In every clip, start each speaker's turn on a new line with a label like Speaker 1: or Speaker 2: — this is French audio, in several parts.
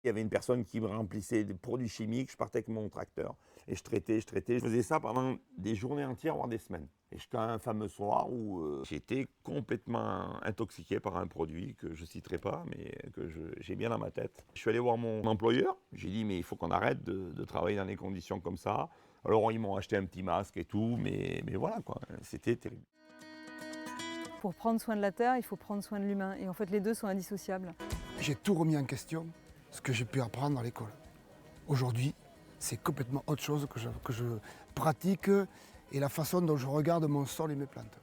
Speaker 1: Il y avait une personne qui me remplissait des produits chimiques, je partais avec mon tracteur et je traitais. Je faisais ça pendant des journées entières, voire des semaines. Et jusqu'à un fameux soir où j'étais complètement intoxiqué par un produit que je ne citerai pas, mais que j'ai bien dans ma tête. Je suis allé voir mon employeur, j'ai dit mais il faut qu'on arrête de travailler dans des conditions comme ça. Alors ils m'ont acheté un petit masque et tout, mais voilà quoi, c'était terrible.
Speaker 2: Pour prendre soin de la terre, il faut prendre soin de l'humain. Et en fait, les deux sont indissociables.
Speaker 3: J'ai tout remis en question, ce que j'ai pu apprendre à l'école. Aujourd'hui, c'est complètement autre chose que je pratique et la façon dont je regarde mon sol et mes plantes.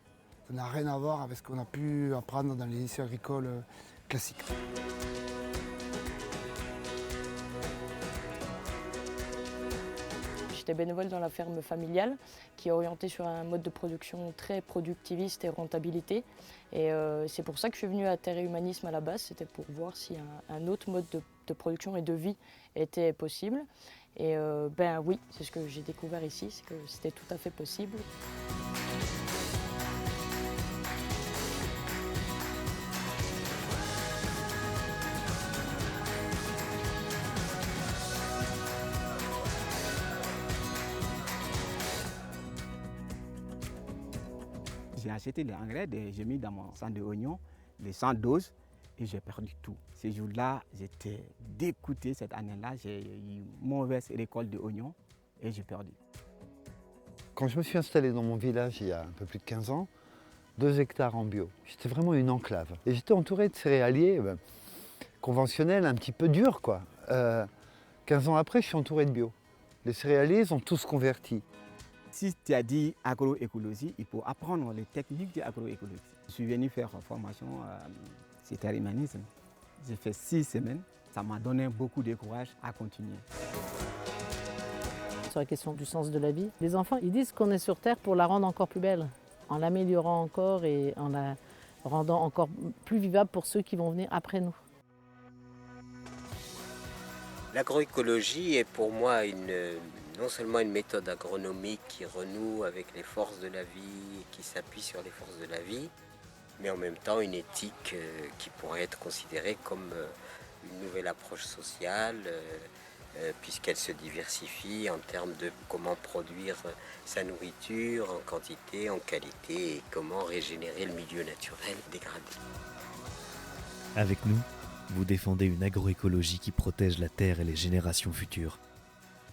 Speaker 3: Ça n'a rien à voir avec ce qu'on a pu apprendre dans les lycées agricoles classiques.
Speaker 4: J'étais bénévole dans la ferme familiale qui est orientée sur un mode de production très productiviste et rentabilité. Et c'est pour ça que je suis venue à Terre et Humanisme à la base, c'était pour voir si un autre mode de production et de vie était possible. Et ben oui, c'est ce que j'ai découvert ici, c'est que c'était tout à fait possible.
Speaker 5: J'ai acheté les engrais, j'ai mis dans mon sang d'oignon, les 100 doses, et j'ai perdu tout. Ce jour-là, j'étais dégoûté. Cette année-là, j'ai eu une mauvaise récolte d'oignons et j'ai perdu.
Speaker 6: Quand je me suis installé dans mon village il y a un peu plus de 15 ans, 2 hectares en bio. J'étais vraiment une enclave. Et j'étais entouré de céréaliers conventionnels, un petit peu durs quoi. 15 ans après, je suis entouré de bio. Les céréaliers, ils ont tous converti.
Speaker 5: Si tu as dit agroécologie, il faut apprendre les techniques de l'agroécologie. Je suis venu faire une formation sur Terre et Humanisme. J'ai fait 6 semaines. Ça m'a donné beaucoup de courage à continuer.
Speaker 7: Sur la question du sens de la vie, les enfants, ils disent qu'on est sur Terre pour la rendre encore plus belle, en l'améliorant encore et en la rendant encore plus vivable pour ceux qui vont venir après nous.
Speaker 8: L'agroécologie est pour moi non seulement une méthode agronomique qui renoue avec les forces de la vie, qui s'appuie sur les forces de la vie, mais en même temps une éthique qui pourrait être considérée comme une nouvelle approche sociale, puisqu'elle se diversifie en termes de comment produire sa nourriture en quantité, en qualité, et comment régénérer le milieu naturel dégradé.
Speaker 9: Avec nous, vous défendez une agroécologie qui protège la terre et les générations futures.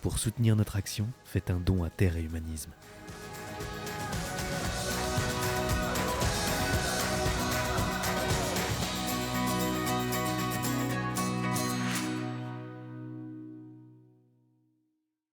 Speaker 9: Pour soutenir notre action, faites un don à Terre et Humanisme.